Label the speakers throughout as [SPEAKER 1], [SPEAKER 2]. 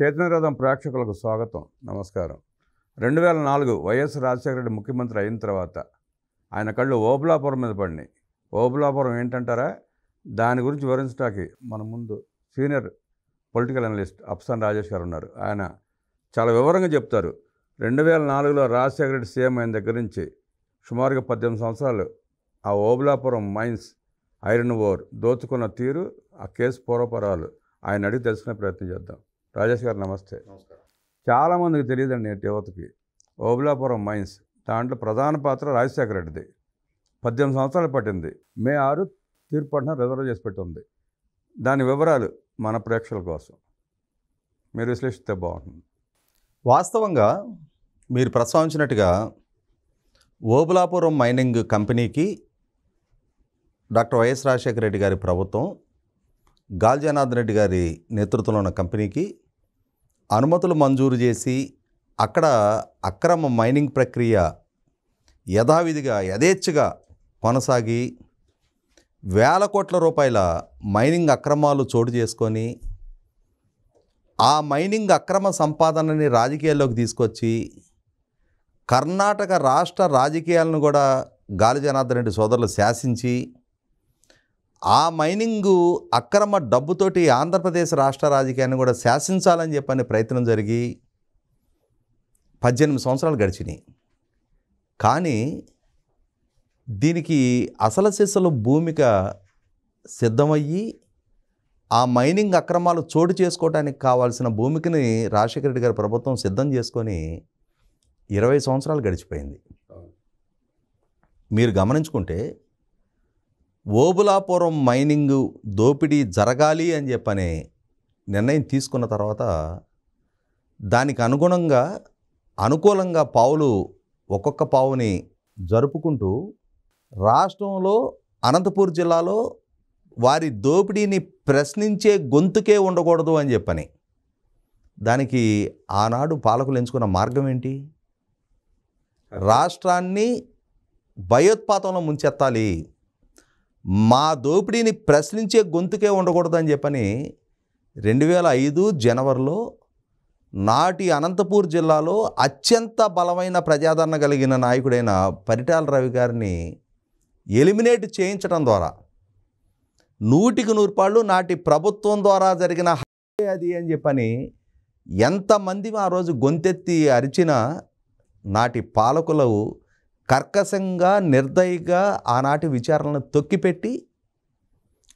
[SPEAKER 1] చైతన్యరథం ప్రేక్షకులకు స్వాగతం, నమస్కారం. 2004 వైఎస్ రాజశేఖర రెడ్డి ముఖ్యమంత్రి అయిన తర్వాత ఆయన కళ్ళు ఓబులాపురం మీద పడినాయి. ఓబులాపురం ఏంటంటారా? దాని గురించి వివరించడానికి మన ముందు సీనియర్ పొలిటికల్ అనలిస్ట్ అప్సన్ రాజేష్ గారు ఉన్నారు. ఆయన చాలా వివరంగా చెప్తారు. 2004లో రాజశేఖర రెడ్డి సీఎం అయిన దగ్గర నుంచి సుమారుగా 18 సంవత్సరాలు ఆ ఓబులాపురం మైన్స్ ఐరన్ ఓర్ దోచుకున్న తీరు, ఆ కేసు పూర్వపరాలు ఆయన అడిగి తెలుసుకునే ప్రయత్నం చేద్దాం. రాజేష్ గారు నమస్తే.
[SPEAKER 2] నమస్కారం.
[SPEAKER 1] చాలామందికి తెలియదండి యువతకి. ఓబులాపురం మైన్స్ దాంట్లో ప్రధాన పాత్ర రాజశేఖర రెడ్డిది. 18 సంవత్సరాలు పట్టింది. మే 6 తీర్పు పట్టిన రిజర్వ్ చేసి పెట్టింది. దాని వివరాలు మన ప్రేక్షకుల కోసం మీరు విశ్లేషిస్తే బాగుంటుంది.
[SPEAKER 2] వాస్తవంగా మీరు ప్రస్తావించినట్టుగా ఓబులాపురం మైనింగ్ కంపెనీకి డాక్టర్ వైఎస్ రాజశేఖర రెడ్డి గారి ప్రభుత్వం, గాలి జనార్దన్ రెడ్డి గారి నేతృత్వంలో ఉన్న కంపెనీకి అనుమతులు మంజూరు చేసి అక్కడ అక్రమ మైనింగ్ ప్రక్రియ యథావిధిగా యథేచ్ఛగా కొనసాగి వేల కోట్ల రూపాయల మైనింగ్ అక్రమాలు చోటు చేసుకొని ఆ మైనింగ్ అక్రమ సంపాదనని రాజకీయాల్లోకి తీసుకొచ్చి కర్ణాటక రాష్ట్ర రాజకీయాలను కూడా గాలి జనార్దన్ రెడ్డి సోదరులు శాసించి ఆ మైనింగు అక్రమ డబ్బుతోటి ఆంధ్రప్రదేశ్ రాష్ట్ర రాజకీయాన్ని కూడా శాసించాలని చెప్పని ప్రయత్నం జరిగి 18 సంవత్సరాలు గడిచినాయి. కానీ దీనికి అసలు సిసలు భూమిక సిద్ధమయ్యి ఆ మైనింగ్ అక్రమాలు చోటు చేసుకోవడానికి కావాల్సిన భూమికని రాజశేఖర రెడ్డి గారి ప్రభుత్వం సిద్ధం చేసుకొని 20 సంవత్సరాలు గడిచిపోయింది. మీరు గమనించుకుంటే ఓబులాపురం మైనింగ్ దోపిడీ జరగాలి అని చెప్పని నిర్ణయం తీసుకున్న తర్వాత దానికి అనుకూలంగా పావులు ఒక్కొక్క పావుని జరుపుకుంటూ రాష్ట్రంలో అనంతపూర్ జిల్లాలో వారి దోపిడీని ప్రశ్నించే గొంతుకే ఉండకూడదు అని చెప్పని దానికి ఆనాడు పాలకులు ఎంచుకున్న మార్గం ఏంటి? రాష్ట్రాన్ని భయోత్పాతంలో ముంచెత్తాలి, మా దోపిడీని ప్రశ్నించే గొంతుకే ఉండకూడదు అని చెప్పని 2005 జనవరిలో నాటి అనంతపూర్ జిల్లాలో అత్యంత బలమైన ప్రజాదరణ కలిగిన నాయకుడైన పరిటాల రవి గారిని ఎలిమినేట్ చేయించడం ద్వారా 100% నాటి ప్రభుత్వం ద్వారా జరిగిన అది అని చెప్పని ఎంతమంది ఆ రోజు గొంతెత్తి అరిచినా నాటి పాలకులు కర్కశంగా నిర్దయగా ఆనాటి విచారణను తొక్కిపెట్టి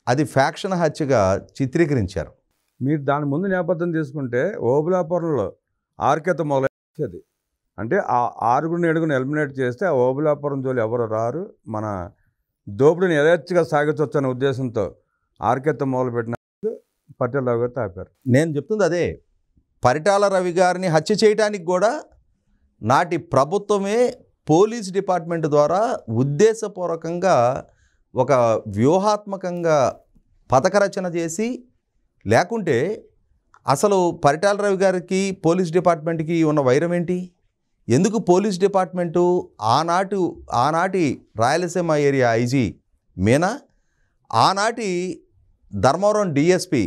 [SPEAKER 2] అది ఫ్యాక్షన్ హత్యగా చిత్రీకరించారు.
[SPEAKER 1] మీరు దాని ముందు నేపథ్యం తీసుకుంటే ఓబులాపురంలో ఆర్కేత మొదలైంది. అంటే ఆ 6-7 ఎలిమినేట్ చేస్తే ఆ ఓబులాపురం జోలి ఎవరు రారు, మన దోపిడీని యథేచ్ఛగా సాగించవచ్చనే ఉద్దేశంతో ఆర్కేత మొదలుపెట్టిన పరిటాల రవి గారితో ఆపారు.
[SPEAKER 2] నేను చెప్తుంది అదే. పరిటాల రవి గారిని హత్య చేయడానికి కూడా నాటి ప్రభుత్వమే పోలీస్ డిపార్ట్మెంట్ ద్వారా ఉద్దేశపూర్వకంగా ఒక వ్యూహాత్మకంగా పథక రచన చేసి, లేకుంటే అసలు పరిటాల రవి గారికి పోలీస్ డిపార్ట్మెంట్కి ఉన్న వైరం ఏంటి? ఎందుకు పోలీస్ డిపార్ట్మెంటు ఆనాటి రాయలసీమ ఏరియా ఐజీ మీనా, ఆనాటి ధర్మవరం డిఎస్పి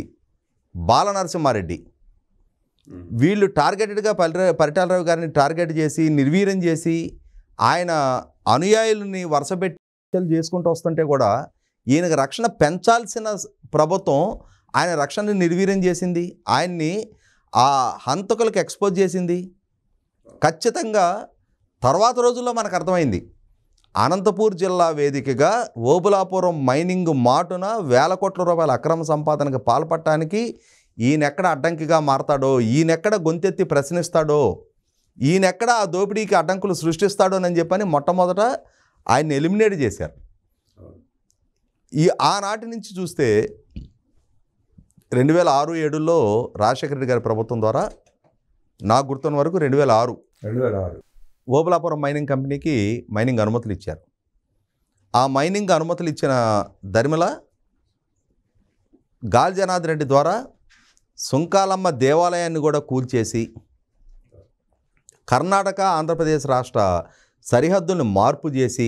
[SPEAKER 2] బాలనరసింహారెడ్డి వీళ్ళు టార్గెటెడ్గా పరిటాల రవి గారిని టార్గెట్ చేసి నిర్వీర్యం చేసి ఆయన అనుయాయులని వరుసపెట్టి చేసుకుంటూ వస్తుంటే కూడా ఈయనకు రక్షణ పెంచాల్సిన ప్రభుత్వం ఆయన రక్షణని నిర్వీర్యం చేసింది, ఆయన్ని ఆ హంతకులకు ఎక్స్పోజ్ చేసింది. ఖచ్చితంగా తర్వాత రోజుల్లో మనకు అర్థమైంది, అనంతపూర్ జిల్లా వేదికగా ఓబులాపురం మైనింగ్ మాటున వేల కోట్ల రూపాయల అక్రమ సంపాదనకు పాల్పడటానికి ఈయనెక్కడ అడ్డంకిగా మారతాడో, ఈయనెక్కడ గొంతెత్తి ప్రశ్నిస్తాడో, ఈయనెక్కడ ఆ దోపిడీకి అడ్డంకులు సృష్టిస్తాడోనని చెప్పని మొట్టమొదట ఆయన్ని ఎలిమినేట్ చేశారు. ఆనాటి నుంచి చూస్తే 2006-7లో రాజశేఖర రెడ్డి గారి ప్రభుత్వం ద్వారా నాకు గుర్తున్న వరకు 2006 ఓబులాపురం మైనింగ్ కంపెనీకి మైనింగ్ అనుమతులు ఇచ్చారు. ఆ మైనింగ్ అనుమతులు ఇచ్చిన దరిమిల గాలి జనార్దన్ రెడ్డి ద్వారా సుంకాలమ్మ దేవాలయాన్ని కూడా కూల్చేసి కర్ణాటక ఆంధ్రప్రదేశ్ రాష్ట్ర సరిహద్దులను మార్పు చేసి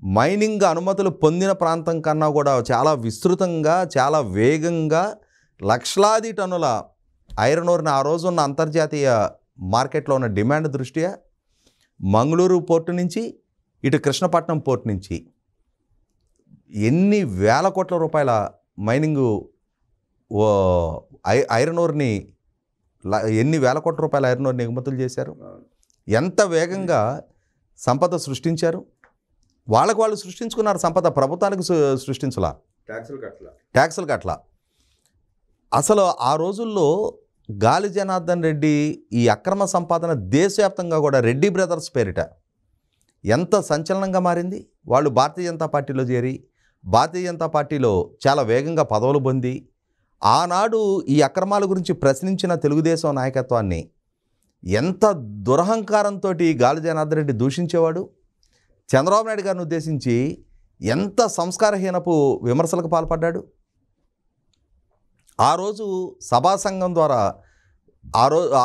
[SPEAKER 2] మైనింగ్ అనుమతులు పొందిన ప్రాంతం కన్నా కూడా చాలా విస్తృతంగా చాలా వేగంగా లక్షలాది టన్నుల ఐరన్ ఓర్ని ఆ రోజు ఉన్న అంతర్జాతీయ మార్కెట్లో ఉన్న డిమాండ్ దృష్ట్యా మంగళూరు పోర్టు నుంచి ఇటు కృష్ణపట్నం పోర్టు నుంచి ఎన్ని వేల కోట్ల రూపాయల మైనింగు ఐరన్ ఓర్ని ఎన్ని వేల కోట్ల రూపాయల ఐరన్ ఓర్ని ఎగుమతులు చేశారు, ఎంత వేగంగా సంపద సృష్టించారు. వాళ్ళకు వాళ్ళు సృష్టించుకున్నారు సంపద, ప్రభుత్వానికి సృష్టించలా, ట్యాక్సులు కట్టలా. అసలు ఆ రోజుల్లో గాలి జనార్దన్ రెడ్డి ఈ అక్రమ సంపాదన దేశవ్యాప్తంగా కూడా రెడ్డి బ్రదర్స్ పేరిట ఎంత సంచలనంగా మారింది. వాళ్ళు భారతీయ జనతా పార్టీలో చేరి భారతీయ జనతా పార్టీలో చాలా వేగంగా పదవులు పొంది ఆనాడు ఈ అక్రమాల గురించి ప్రశ్నించిన తెలుగుదేశం నాయకత్వాన్ని ఎంత దురహంకారంతో గాలి జనార్దన్ రెడ్డి దూషించేవాడు. చంద్రబాబు నాయుడు గారిని ఉద్దేశించి ఎంత సంస్కారహీనపు విమర్శలకు పాల్పడ్డాడు. ఆ రోజు సభా సంఘం ద్వారా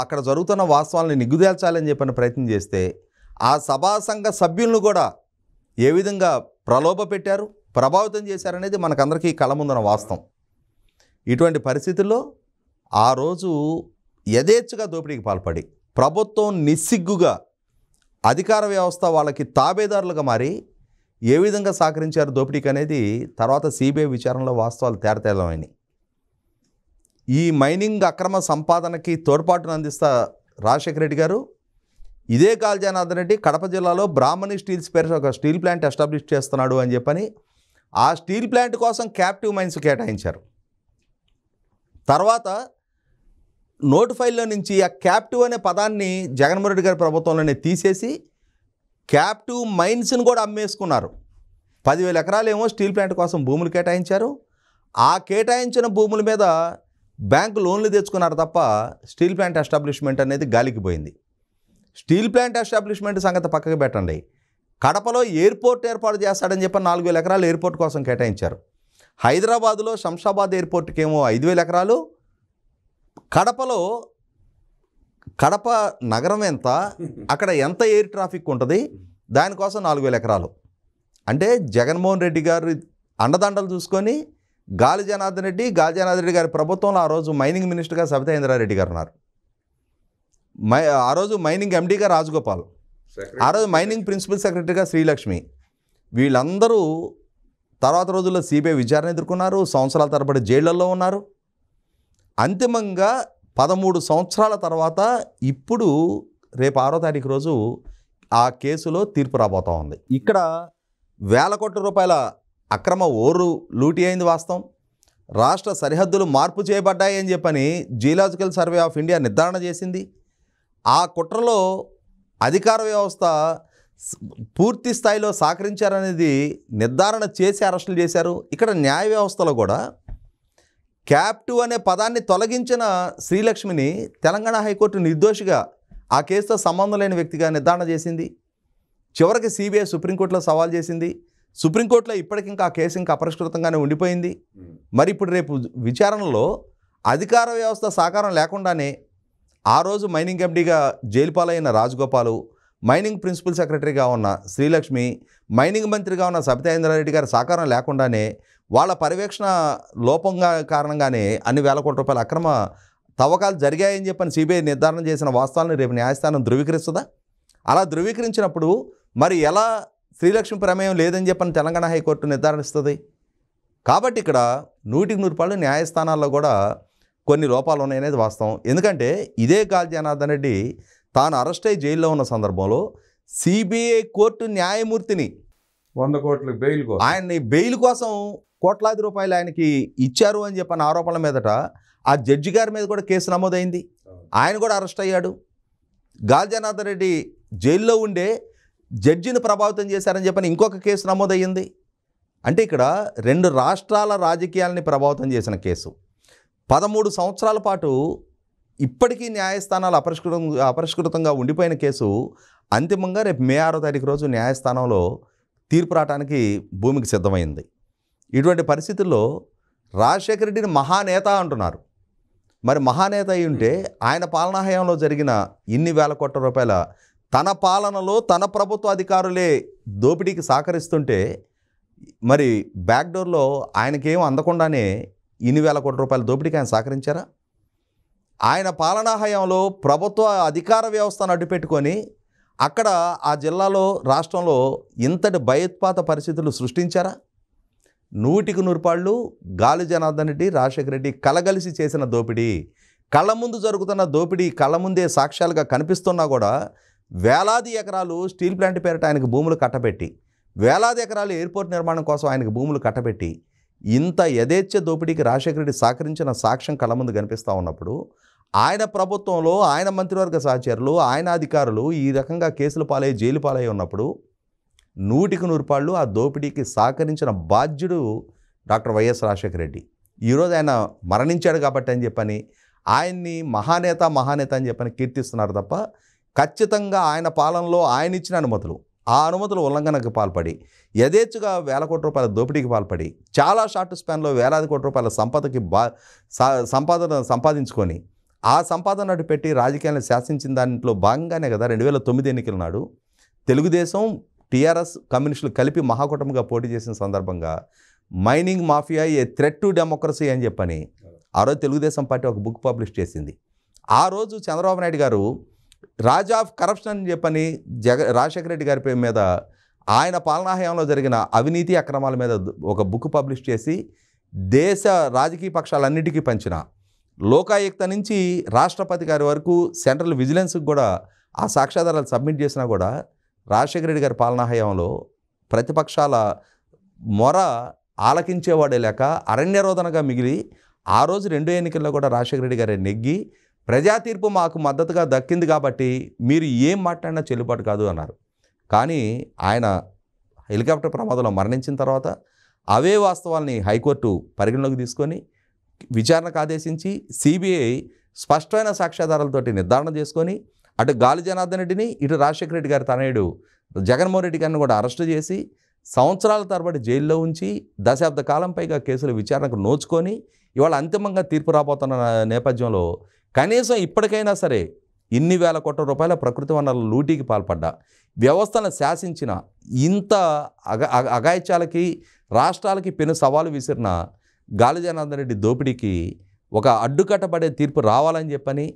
[SPEAKER 2] అక్కడ జరుగుతున్న వాస్తవాలను నిగ్గుదేల్చాలని చెప్పిన ప్రయత్నం చేస్తే ఆ సభా సంఘ సభ్యులను కూడా ఏ విధంగా ప్రలోభ పెట్టారు, ప్రభావితం చేశారనేది మనకందరికీ కళ్ళ ముందున వాస్తవం. ఇటువంటి పరిస్థితుల్లో ఆ రోజు యథేచ్ఛగా దోపిడీకి పాల్పడి ప్రభుత్వం నిస్సిగ్గుగా అధికార వ్యవస్థ వాళ్ళకి తాబేదారులుగా మారి ఏ విధంగా సహకరించారు దోపిడీకి అనేది తర్వాత సిబిఐ విచారణలో వాస్తవాలు తేటతెల్లమైనవి. ఈ మైనింగ్ అక్రమ సంపాదనకి తోడ్పాటును అందిస్తా రాజశేఖర రెడ్డి గారు ఇదే గాలి జనార్దన్ రెడ్డి కడప జిల్లాలో బ్రాహ్మణి స్టీల్స్ పేరు ఒక స్టీల్ ప్లాంట్ ఎస్టాబ్లిష్ చేస్తున్నాడు అని చెప్పని ఆ స్టీల్ ప్లాంట్ కోసం క్యాప్టివ్ మైన్స్ కేటాయించారు. తర్వాత నోటు ఫైల్లో నుంచి ఆ క్యాప్టివ్ అనే పదాన్ని జగన్మోహన్ రెడ్డి గారి ప్రభుత్వంలోనే తీసేసి క్యాప్టివ్ మైన్స్ని కూడా అమ్మేసుకున్నారు. 10,000 ఎకరాలేమో స్టీల్ ప్లాంట్ కోసం భూములు కేటాయించారు. ఆ కేటాయించిన భూముల మీద బ్యాంకు లోన్లు తెచ్చుకున్నారు తప్ప స్టీల్ ప్లాంట్ ఎస్టాబ్లిష్మెంట్ అనేది గాలికి పోయింది. స్టీల్ ప్లాంట్ ఎస్టాబ్లిష్మెంట్ సంగతి పక్కకు పెట్టండి, కడపలో ఎయిర్పోర్ట్ ఏర్పాటు చేస్తాడని చెప్పి 4,000 ఎకరాలు ఎయిర్పోర్ట్ కోసం కేటాయించారు. హైదరాబాదులో శంషాబాద్ ఎయిర్పోర్ట్కి ఏమో 5,000 ఎకరాలు, కడప నగరం ఎంత, అక్కడ ఎంత ఎయిర్ ట్రాఫిక్ ఉంటుంది, దానికోసం 4,000 ఎకరాలు. అంటే జగన్మోహన్ రెడ్డి గారు అండదండలు చూసుకొని గాలి జనార్దన్ రెడ్డి గారి ప్రభుత్వంలో ఆ రోజు మైనింగ్ మినిస్టర్గా సబితా ఇంద్రారెడ్డి గారు ఉన్నారు. ఆ రోజు మైనింగ్ ఎండీగా రాజగోపాల్, ఆ రోజు మైనింగ్ ప్రిన్సిపల్ సెక్రటరీగా శ్రీలక్ష్మి. వీళ్ళందరూ తర్వాత రోజుల్లో సిబిఐ విచారణ ఎదుర్కొన్నారు, సంవత్సరాల తరబడి జైళ్లలో ఉన్నారు. అంతిమంగా 13 సంవత్సరాల తర్వాత ఇప్పుడు రేపు 6వ తారీఖు రోజు ఆ కేసులో తీర్పు రాబోతూ ఉంది. ఇక్కడ వేల కోట్ల రూపాయల అక్రమ ఓరు లూటీ అయింది వాస్తవం. రాష్ట్ర సరిహద్దులు మార్పు చేయబడ్డాయి అని చెప్పని జియోలాజికల్ సర్వే ఆఫ్ ఇండియా నిర్ధారణ చేసింది. ఆ కుట్రలో అధికార వ్యవస్థ పూర్తి స్థాయిలో సహకరించారనేది నిర్ధారణ చేసి అరెస్టులు చేశారు. ఇక్కడ న్యాయ వ్యవస్థలో కూడా క్యాప్టివ్ అనే పదాన్ని తొలగించిన శ్రీలక్ష్మిని తెలంగాణ హైకోర్టు నిర్దోషిగా ఆ కేసుతో సంబంధం లేని వ్యక్తిగా నిర్ధారణ చేసింది. చివరికి సిబిఐ సుప్రీంకోర్టులో సవాల్ చేసింది. సుప్రీంకోర్టులో ఇప్పటికింకా ఆ కేసు ఇంకా అపరిష్కృతంగానే ఉండిపోయింది. మరి ఇప్పుడు రేపు విచారణలో అధికార వ్యవస్థ సహకారం లేకుండానే ఆ రోజు మైనింగ్ ఎండీగా జైలు పాలైన రాజగోపాలు, మైనింగ్ ప్రిన్సిపల్ సెక్రటరీగా ఉన్న శ్రీలక్ష్మి, మైనింగ్ మంత్రిగా ఉన్న సబితా ఇంద్రారెడ్డి గారి సహకారం లేకుండానే వాళ్ళ పర్యవేక్షణ లోపంగా కారణంగానే అన్ని వేల కోట్ల రూపాయల అక్రమ తవ్వకాలు జరిగాయని చెప్పని సిబిఐ నిర్ధారణ చేసిన వాస్తవాలను రేపు న్యాయస్థానం ధృవీకరిస్తుందా? అలా ధృవీకరించినప్పుడు మరి ఎలా శ్రీలక్ష్మి ప్రమేయం లేదని చెప్పని తెలంగాణ హైకోర్టు నిర్ధారిస్తుంది? కాబట్టి ఇక్కడ 100% న్యాయస్థానాల్లో కూడా కొన్ని లోపాలు ఉన్నాయనేది వాస్తవం. ఎందుకంటే ఇదే గాలి జనార్దన్ రెడ్డి తాను అరెస్ట్ అయ్యి జైల్లో ఉన్న సందర్భంలో సిబిఐ కోర్టు న్యాయమూర్తిని
[SPEAKER 1] 100 కోట్ల బెయిల్
[SPEAKER 2] ఆయన్ని బెయిల్ కోసం కోట్లాది రూపాయలు ఆయనకి ఇచ్చారు అని చెప్పిన ఆరోపణల మీదట ఆ జడ్జి గారి మీద కూడా కేసు నమోదైంది. ఆయన కూడా అరెస్ట్ అయ్యాడు. గాలి జనార్దన్ రెడ్డి జైల్లో ఉండే జడ్జిని ప్రభావితం చేశారని చెప్పని ఇంకొక కేసు నమోదయ్యింది. అంటే ఇక్కడ 2 రాష్ట్రాల రాజకీయాలని ప్రభావితం చేసిన కేసు. 13 సంవత్సరాల పాటు ఇప్పటికీ న్యాయస్థానాలు అపరిష్కృతంగా ఉండిపోయిన కేసు అంతిమంగా రేపు మే 6వ తారీఖు రోజు న్యాయస్థానంలో తీర్పు రావడానికి భూమికి సిద్ధమైంది. ఇటువంటి పరిస్థితుల్లో రాజశేఖర రెడ్డిని మహానేత అంటున్నారు. మరి మహానేత అయి ఉంటే ఆయన పాలనా హయాంలో జరిగిన ఇన్ని వేల కోట్ల రూపాయల తన పాలనలో తన ప్రభుత్వ అధికారులే దోపిడీకి సహకరిస్తుంటే మరి బ్యాక్డోర్లో ఆయనకేం అందకుండానే ఇన్ని వేల కోట్ల రూపాయల దోపిడీకి ఆయన సహకరించారా? ఆయన పాలనా హయాంలో ప్రభుత్వ అధికార వ్యవస్థను అడ్డుపెట్టుకొని అక్కడ ఆ జిల్లాలో రాష్ట్రంలో ఇంతటి భయోత్పాత పరిస్థితులు సృష్టించారా? 100% గాలి జనార్దన్ రెడ్డి, రాజశేఖర రెడ్డి కలగలిసి చేసిన దోపిడీ, కళ్ళ ముందు జరుగుతున్న దోపిడీ కళ్ళ ముందే సాక్ష్యాలుగా కనిపిస్తున్నా కూడా వేలాది ఎకరాలు స్టీల్ ప్లాంట్ పేరిట ఆయనకు భూములు కట్టబెట్టి, వేలాది ఎకరాలు ఎయిర్పోర్ట్ నిర్మాణం కోసం ఆయనకు భూములు కట్టబెట్టి ఇంత యథేచ్ఛ దోపిడీకి రాజశేఖర రెడ్డి సహకరించిన సాక్ష్యం కళ్ళ ముందు కనిపిస్తూ ఉన్నప్పుడు ఆయన ప్రభుత్వంలో ఆయన మంత్రివర్గ సహచరులు, ఆయన అధికారులు ఈ రకంగా కేసులు పాలై జైలు పాలై ఉన్నప్పుడు 100% ఆ దోపిడీకి సహకరించిన బాధ్యుడు డాక్టర్ వైఎస్ రాజశేఖర రెడ్డి. ఈరోజు ఆయన మరణించాడు కాబట్టి అని చెప్పని ఆయన్ని మహానేత అని చెప్పని కీర్తిస్తున్నారు తప్ప ఖచ్చితంగా ఆయన పాలనలో ఆయన ఇచ్చిన అనుమతులు, ఆ అనుమతుల ఉల్లంఘనకు పాల్పడి యథేచ్ఛగా వేల కోట్ల రూపాయల దోపిడీకి పాల్పడి చాలా షార్ట్ స్పాన్లో వేలాది కోట్ల రూపాయల సంపదకి సంపాదించుకొని ఆ సంపాదన అటు పెట్టి రాజకీయాలను శాసించిన దాంట్లో భాగంగానే కదా 2009 ఎన్నికల నాడు తెలుగుదేశం, టీఆర్ఎస్, కమ్యూనిస్టులు కలిపి మహాకూటమిగా పోటీ చేసిన సందర్భంగా mining mafia A threat to democracy అని చెప్పని ఆ రోజు తెలుగుదేశం పార్టీ ఒక బుక్ పబ్లిష్ చేసింది. ఆ రోజు చంద్రబాబు నాయుడు గారు రాజ్ ఆఫ్ కరప్షన్ అని చెప్పని రాజశేఖర రెడ్డి గారి పేరు మీద ఆయన పాలనాహయంలో జరిగిన అవినీతి అక్రమాల మీద ఒక బుక్ పబ్లిష్ చేసి దేశ రాజకీయ పక్షాలన్నిటికీ పంచిన, లోకాయుక్త నుంచి రాష్ట్రపతి గారి వరకు సెంట్రల్ విజిలెన్స్కి కూడా ఆ సాక్ష్యాధారాలు సబ్మిట్ చేసినా కూడా రాజశేఖర రెడ్డి గారి పాలనాహయంలో ప్రతిపక్షాల మొర ఆలకించేవాడే లేక అరణ్యరోధనగా మిగిలి ఆ రోజు 2 ఎన్నికల్లో కూడా రాజశేఖర రెడ్డి గారి నెగ్గి ప్రజా తీర్పు మాకు మద్దతుగా దక్కింది కాబట్టి మీరు ఏం మాట్లాడినా చెల్లుబాటు కాదు అన్నారు. కానీ ఆయన హెలికాప్టర్ ప్రమాదంలో మరణించిన తర్వాత అవే వాస్తవాల్ని హైకోర్టు పరిగణలోకి తీసుకొని విచారణకు ఆదేశించి సిబిఐ స్పష్టమైన సాక్ష్యాధారాలతోటి నిర్ధారణ చేసుకొని అటు గాలి జనార్దన్ రెడ్డిని, ఇటు రాజశేఖర రెడ్డి గారి తనయుడు జగన్మోహన్ రెడ్డి గారిని కూడా అరెస్టు చేసి సంవత్సరాల తరబడి జైల్లో ఉంచి దశాబ్ద కాలం పైగా కేసుల విచారణకు నోచుకొని ఇవాళ అంతిమంగా తీర్పు రాబోతున్న నేపథ్యంలో కనీసం ఇప్పటికైనా సరే ఇన్ని వేల కోట్ల రూపాయల ప్రకృతి వనరుల లూటీకి పాల్పడ్డా, వ్యవస్థను శాసించిన, ఇంత అఘాయిత్యాలకి రాష్ట్రాలకి పెను సవాలు విసిరిన గాలి జనార్దన్ రెడ్డి దోపిడీకి ఒక అడ్డుకట్టబడే తీర్పు రావాలని చెప్పని,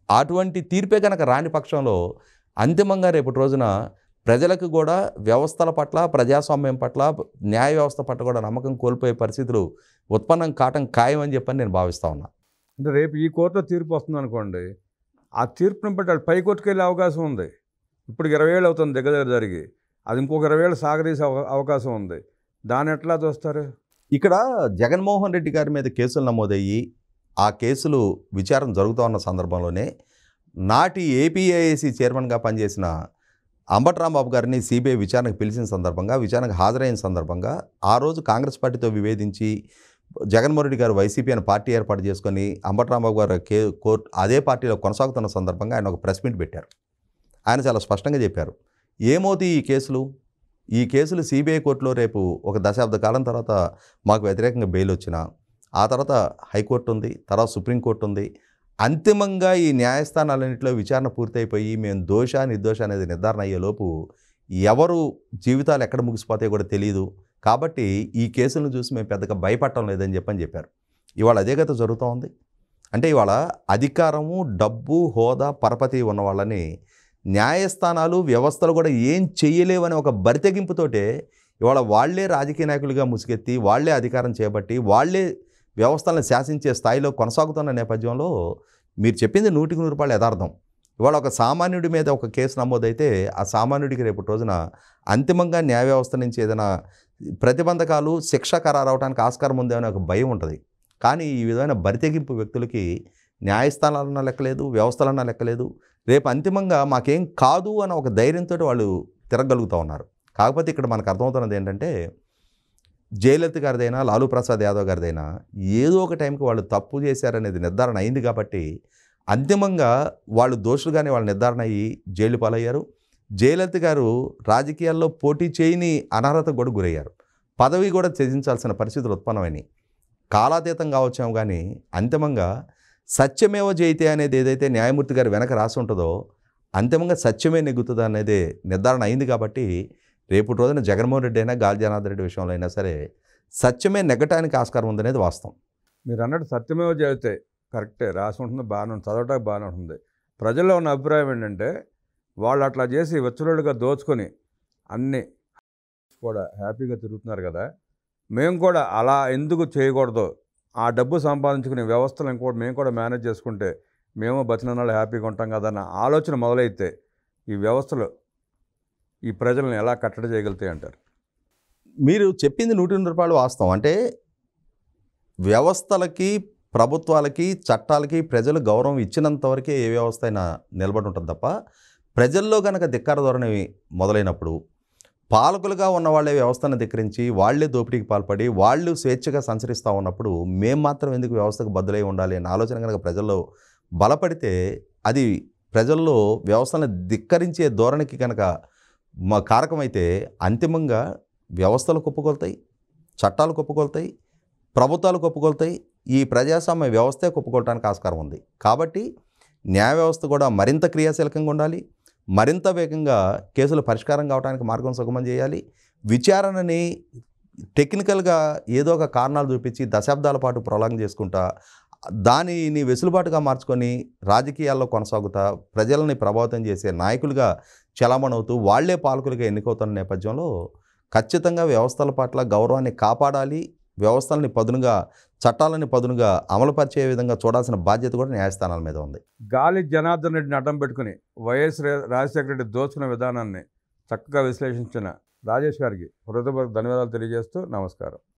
[SPEAKER 2] అటువంటి తీర్పే కనుక రాని పక్షంలో అంతిమంగా రేపటి రోజున ప్రజలకు కూడా వ్యవస్థల పట్ల, ప్రజాస్వామ్యం పట్ల, న్యాయ వ్యవస్థ పట్ల కూడా నమ్మకం కోల్పోయే పరిస్థితులు ఉత్పన్నం కావటం ఖాయం అని చెప్పని నేను భావిస్తూ ఉన్నా.
[SPEAKER 1] అంటే రేపు ఈ కోర్టులో తీర్పు వస్తుంది అనుకోండి, ఆ తీర్పుని బట్టి అది పై కోర్టుకు వెళ్ళే అవకాశం ఉంది. ఇప్పుడు 20 ఏళ్ళు అవుతుంది దగ్గర జరిగి, అది ఇంకొక 20 ఏళ్ళు సాగదీసే అవకాశం ఉంది. దాన్ని ఎట్లా చూస్తారు?
[SPEAKER 2] ఇక్కడ జగన్మోహన్ రెడ్డి గారి మీద కేసులు నమోదయ్యి ఆ కేసులు విచారణ జరుగుతూ ఉన్న సందర్భంలోనే నాటి ఏపీఐఏసీ చైర్మన్గా పనిచేసిన అంబటి రాంబాబు గారిని సిబిఐ విచారణకు పిలిచిన సందర్భంగా, విచారణకు హాజరైన సందర్భంగా ఆ రోజు కాంగ్రెస్ పార్టీతో విభేదించి జగన్మోహన్ రెడ్డి గారు వైసీపీ అని పార్టీ ఏర్పాటు చేసుకొని అంబటి రాంబాబు గారు కోర్టు అదే పార్టీలో కొనసాగుతున్న సందర్భంగా ఆయన ఒక ప్రెస్ మీట్ పెట్టారు. ఆయన చాలా స్పష్టంగా చెప్పారు, ఏమవుతాయి ఈ కేసులు సిబిఐ కోర్టులో రేపు ఒక దశాబ్ద కాలం తర్వాత మాకు వ్యతిరేకంగా బెయిల్ వచ్చిన, ఆ తర్వాత హైకోర్టు ఉంది, తర్వాత సుప్రీంకోర్టు ఉంది, అంతిమంగా ఈ న్యాయస్థానాలన్నింటిలో విచారణ పూర్తయిపోయి మేము దోష నిర్దోష అనేది నిర్ధారణ అయ్యేలోపు ఎవరు జీవితాలు ఎక్కడ ముగిసిపోతాయో కూడా తెలియదు, కాబట్టి ఈ కేసులను చూసి మేము పెద్దగా భయపడటం లేదని చెప్పారు. ఇవాళ అదే గత జరుగుతూ ఉంది. అంటే ఇవాళ అధికారము, డబ్బు, హోదా, పరపతి ఉన్న వాళ్ళని న్యాయస్థానాలు, వ్యవస్థలు కూడా ఏం చెయ్యలేవని ఒక బరితెగింపుతోటే ఇవాళ వాళ్లే రాజకీయ నాయకులుగా ముసుగెత్తి, వాళ్లే అధికారం చేపట్టి, వాళ్లే వ్యవస్థలను శాసించే స్థాయిలో కొనసాగుతున్న నేపథ్యంలో మీరు చెప్పింది 100% యథార్థం. ఇవాళ ఒక సామాన్యుడి మీద ఒక కేసు నమోదైతే ఆ సామాన్యుడికి రేపటి రోజున అంతిమంగా న్యాయ వ్యవస్థ నుంచి ఏదైనా ప్రతిబంధకాలు, శిక్ష ఖరారు అవడానికి ఆస్కారం ఉందేమని ఒక భయం ఉంటుంది. కానీ ఈ విధమైన బరితెగింపు వ్యక్తులకి న్యాయస్థానాలన్నా లెక్కలేదు, వ్యవస్థలన్నా లెక్కలేదు. రేపు అంతిమంగా మాకేం కాదు అని ఒక ధైర్యంతో వాళ్ళు తిరగలుగుతూ ఉన్నారు. కాకపోతే ఇక్కడ మనకు అర్థమవుతున్నది ఏంటంటే, జయలలిత గారిదైనా, లాలూ ప్రసాద్ యాదవ్ గారిదైనా ఏదో ఒక టైంకి వాళ్ళు తప్పు చేశారనేది నిర్ధారణ అయింది కాబట్టి అంతిమంగా వాళ్ళు దోషులుగానే వాళ్ళు నిర్ధారణ అయ్యి జైలు పాలయ్యారు. జయలలిత గారు రాజకీయాల్లో పోటీ చేయని అనర్హత కూడా గురయ్యారు. పదవి కూడా త్యజించాల్సిన పరిస్థితులు ఉత్పన్నమైనవి. కాలాతీతం కావచ్చాము కానీ అంతిమంగా సత్యమేవ జయతే అనేది ఏదైతే న్యాయమూర్తి గారు వెనక రాసి ఉంటుందో అంతిమంగా సత్యమే నెగ్గుతుంది అనేది నిర్ధారణ అయింది కాబట్టి రేపటి రోజున జగన్మోహన్ రెడ్డి అయినా, గాలి జనార్దన్ రెడ్డి విషయంలో అయినా సరే సత్యమే నెగ్గటానికి ఆస్కారం ఉందనేది వాస్తవం.
[SPEAKER 1] మీరు అన్నట్టు సత్యమేవ జయతే కరెక్టే, రాసి ఉంటుంది, బాగానే ఉంటుంది, చదవటానికి బాగానే ఉంటుంది. ప్రజల్లో ఉన్న అభిప్రాయం ఏంటంటే వాళ్ళు అట్లా చేసి విచ్చలవిడిగా దోచుకొని అన్నీ కూడా హ్యాపీగా తిరుగుతున్నారు కదా, మేము కూడా అలా ఎందుకు చేయకూడదు, ఆ డబ్బు సంపాదించుకునే వ్యవస్థలు ఇంకోటి మేము కూడా మేనేజ్ చేసుకుంటే మేము బతికినాళ్ళు హ్యాపీగా ఉంటాం కదా అన్న ఆలోచన మొదలైతే ఈ వ్యవస్థలు ఈ ప్రజలను ఎలా కట్టడి చేయగలుగుతాయి అంటారు?
[SPEAKER 2] మీరు చెప్పింది 100% వాస్తవం. అంటే వ్యవస్థలకి, ప్రభుత్వాలకి, చట్టాలకి ప్రజలు గౌరవం ఇచ్చినంత వరకే ఏ వ్యవస్థ అయినా నిలబడి ఉంటుంది తప్ప, ప్రజల్లో గనక ధిక్కార ధోరణి మొదలైనప్పుడు పాలకులుగా ఉన్న వాళ్ళే వ్యవస్థను ధిక్కరించి వాళ్ళే దోపిడీకి పాల్పడి వాళ్ళు స్వేచ్ఛగా సంచరిస్తూ ఉన్నప్పుడు మేము మాత్రం ఎందుకు వ్యవస్థకు బద్దులై ఉండాలి అనే ఆలోచన కనుక ప్రజల్లో బలపడితే అది ప్రజల్లో వ్యవస్థను ధిక్కరించే ధోరణికి కనుక కారకమైతే అంతిమంగా వ్యవస్థలు కుప్పకొల్తాయి, చట్టాలు కుప్పకొల్తాయి, ప్రభుత్వాలు కుప్పకొల్తాయి, ఈ ప్రజాస్వామ్య వ్యవస్థే కుప్పకొల్టానికి ఆస్కారం ఉంది. కాబట్టి న్యాయ వ్యవస్థ కూడా మరింత క్రియాశీలకంగా ఉండాలి, మరింత వేగంగా కేసులు పరిష్కారం కావడానికి మార్గం సుగమం చేయాలి. విచారణని టెక్నికల్గా ఏదో ఒక కారణాలు చూపించి దశాబ్దాల పాటు ప్రొలాంగ్ చేసుకుంటా దానిని వెసులుబాటుగా మార్చుకొని రాజకీయాల్లో కొనసాగుతా ప్రజలని ప్రభావితం చేసే నాయకులుగా చలామణవుతూ వాళ్లే పాలకులుగా ఎన్నికవుతున్న నేపథ్యంలో ఖచ్చితంగా వ్యవస్థల పట్ల గౌరవాన్ని కాపాడాలి, వ్యవస్థలని పదునుగా, చట్టాలని పదునుగా అమలుపరిచే విధంగా చూడాల్సిన బాధ్యత కూడా న్యాయస్థానాల మీద ఉంది.
[SPEAKER 1] గాలి జనార్దన్ రెడ్డిని అడ్డం పెట్టుకుని వైఎస్ రాజశేఖర రెడ్డి దోచుకున్న విధానాన్ని చక్కగా విశ్లేషించిన రాజేష్ గారికి హృదయపూర్వక ధన్యవాదాలు తెలియజేస్తూ నమస్కారం.